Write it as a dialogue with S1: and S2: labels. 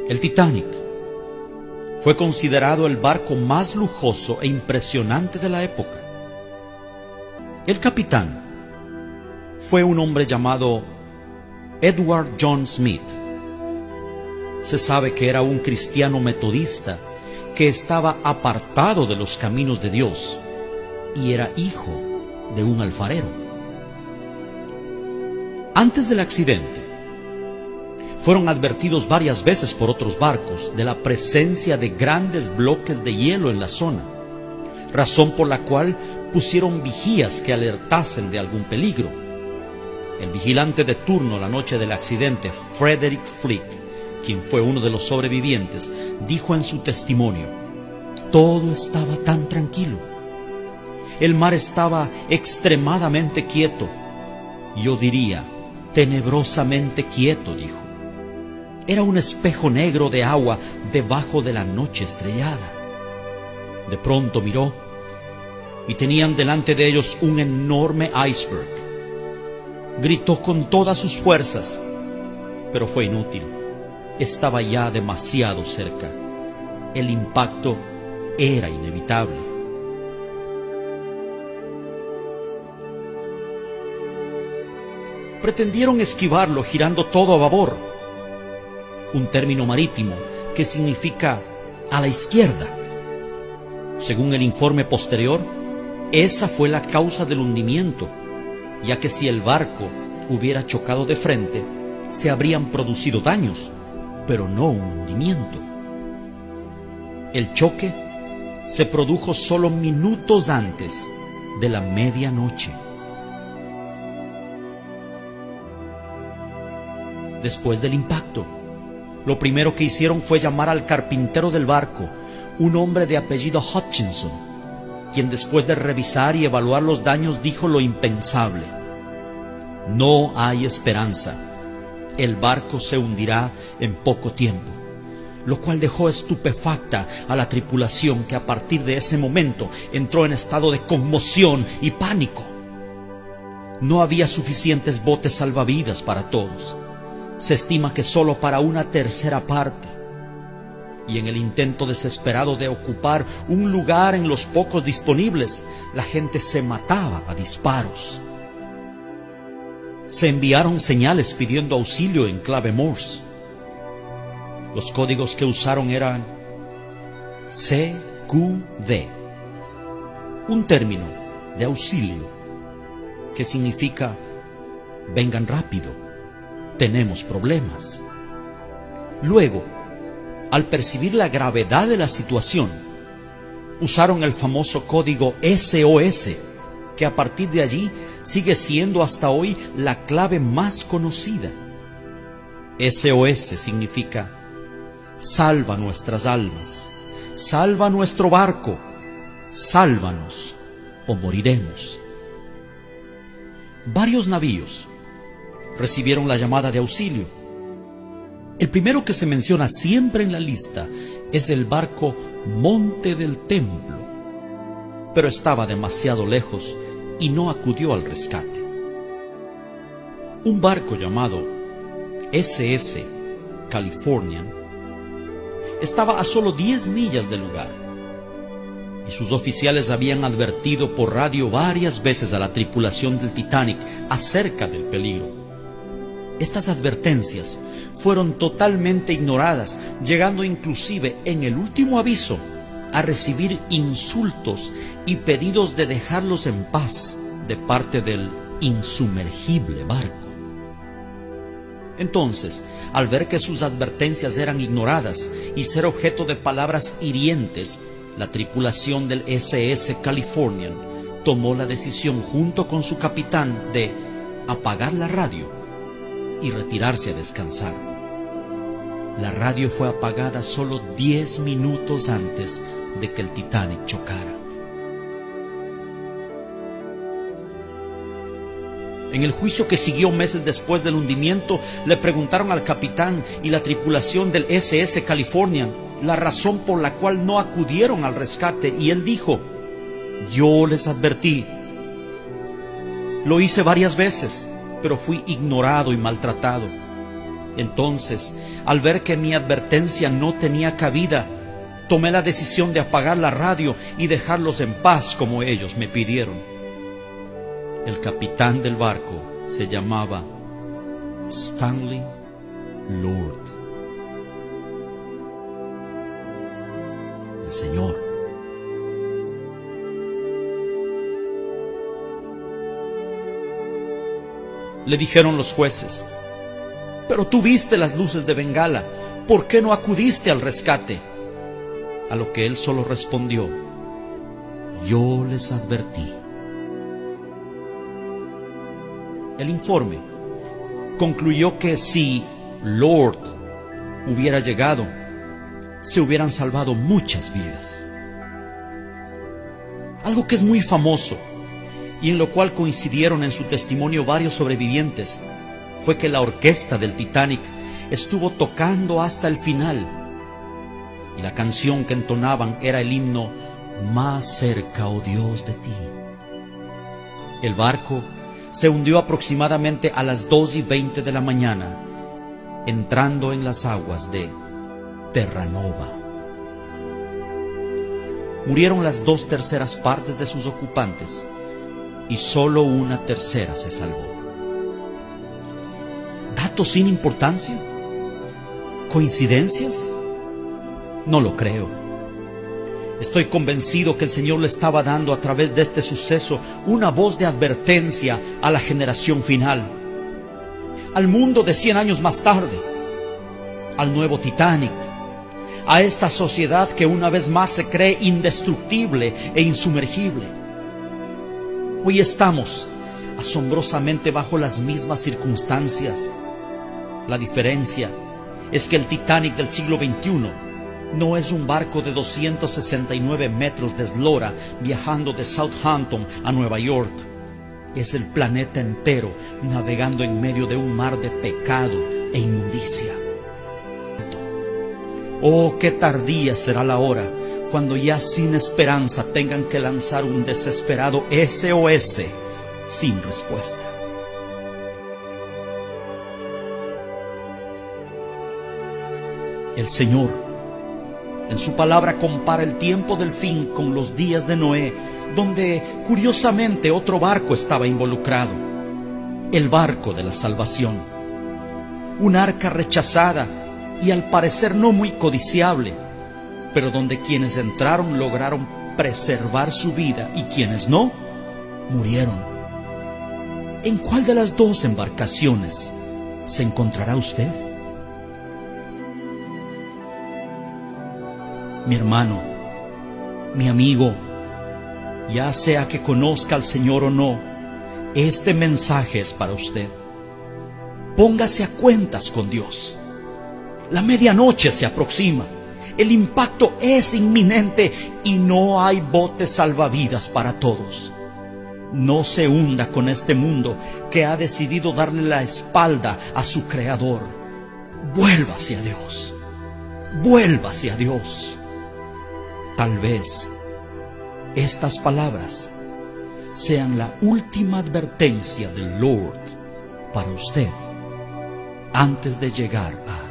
S1: El Titanic fue considerado el barco más lujoso e impresionante de la época. El capitán fue un hombre llamado Edward John Smith. Se sabe que era un cristiano metodista que estaba apartado de los caminos de Dios y era hijo de un alfarero. Antes del accidente, fueron advertidos varias veces por otros barcos de la presencia de grandes bloques de hielo en la zona, razón por la cual pusieron vigías que alertasen de algún peligro. El vigilante de turno la noche del accidente, Frederick Fleet, quien fue uno de los sobrevivientes, dijo en su testimonio: todo estaba tan tranquilo. El mar estaba extremadamente quieto. Yo diría, tenebrosamente quieto, dijo. Era un espejo negro de agua debajo de la noche estrellada. De pronto miró y tenían delante de ellos un enorme iceberg. Gritó con todas sus fuerzas, pero fue inútil. Estaba ya demasiado cerca. El impacto era inevitable. Pretendieron esquivarlo girando todo a babor, un término marítimo que significa a la izquierda. Según el informe posterior, esa fue la causa del hundimiento, ya que si el barco hubiera chocado de frente, se habrían producido daños, pero no un hundimiento. El choque se produjo solo minutos antes de la medianoche. Después del impacto, lo primero que hicieron fue llamar al carpintero del barco, un hombre de apellido Hutchinson, quien después de revisar y evaluar los daños dijo lo impensable: no hay esperanza, el barco se hundirá en poco tiempo, lo cual dejó estupefacta a la tripulación, que a partir de ese momento entró en estado de conmoción y pánico. No había suficientes botes salvavidas para todos. Se estima que solo para una tercera parte. Y en el intento desesperado de ocupar un lugar en los pocos disponibles, la gente se mataba a disparos. Se enviaron señales pidiendo auxilio en clave Morse. Los códigos que usaron eran CQD, un término de auxilio que significa vengan rápido, tenemos problemas. Luego, al percibir la gravedad de la situación, usaron el famoso código SOS, que a partir de allí sigue siendo hasta hoy la clave más conocida. SOS significa salva nuestras almas, salva nuestro barco, sálvanos o moriremos. Varios navíos recibieron la llamada de auxilio. El primero que se menciona siempre en la lista es el barco Monte del Templo, pero estaba demasiado lejos y no acudió al rescate. Un barco llamado SS Californian estaba a solo 10 millas del lugar, y sus oficiales habían advertido por radio varias veces a la tripulación del Titanic acerca del peligro. Estas advertencias fueron totalmente ignoradas, llegando inclusive en el último aviso a recibir insultos y pedidos de dejarlos en paz de parte del insumergible barco. Entonces, al ver que sus advertencias eran ignoradas y ser objeto de palabras hirientes, la tripulación del SS Californian tomó la decisión junto con su capitán de apagar la radio y retirarse a descansar. La radio fue apagada solo 10 minutos antes de que el Titanic chocara. En el juicio que siguió meses después del hundimiento, le preguntaron al capitán y la tripulación del SS Californian la razón por la cual no acudieron al rescate, y él dijo: yo les advertí. Lo hice varias veces, pero fui ignorado y maltratado. Entonces, al ver que mi advertencia no tenía cabida, tomé la decisión de apagar la radio y dejarlos en paz como ellos me pidieron. El capitán del barco se llamaba Stanley Lord. El Señor. Le dijeron los jueces: pero tú viste las luces de Bengala, ¿por qué no acudiste al rescate? A lo que él solo respondió: yo les advertí. El informe concluyó que si Lord hubiera llegado, se hubieran salvado muchas vidas. Algo que es muy famoso y en lo cual coincidieron en su testimonio varios sobrevivientes fue que la orquesta del Titanic estuvo tocando hasta el final, y la canción que entonaban era el himno Más cerca, oh Dios, de ti. El barco se hundió aproximadamente a las 2:20 de la mañana, entrando en las aguas de Terranova. Murieron las 2/3 partes de sus ocupantes y solo 1/3 se salvó. ¿Datos sin importancia? ¿Coincidencias? No lo creo. Estoy convencido que el Señor le estaba dando a través de este suceso una voz de advertencia a la generación final, al mundo de 100 años más tarde, al nuevo Titanic, a esta sociedad que una vez más se cree indestructible e insumergible. Hoy estamos asombrosamente bajo las mismas circunstancias. La diferencia es que el Titanic del siglo XXI no es un barco de 269 metros de eslora viajando de Southampton a Nueva York. Es el planeta entero navegando en medio de un mar de pecado e inmundicia. Oh, qué tardía será la hora cuando ya sin esperanza tengan que lanzar un desesperado SOS sin respuesta. El Señor, en su palabra, compara el tiempo del fin con los días de Noé, donde curiosamente otro barco estaba involucrado, el barco de la salvación. Un arca rechazada y al parecer no muy codiciable, pero donde quienes entraron lograron preservar su vida y quienes no, murieron. ¿En cuál de las dos embarcaciones se encontrará usted? Mi hermano, mi amigo, ya sea que conozca al Señor o no, este mensaje es para usted. Póngase a cuentas con Dios. La medianoche se aproxima, el impacto es inminente y no hay botes salvavidas para todos. No se hunda con este mundo que ha decidido darle la espalda a su Creador. Vuélvase a Dios, vuélvase a Dios. Tal vez estas palabras sean la última advertencia del Lord para usted antes de llegar a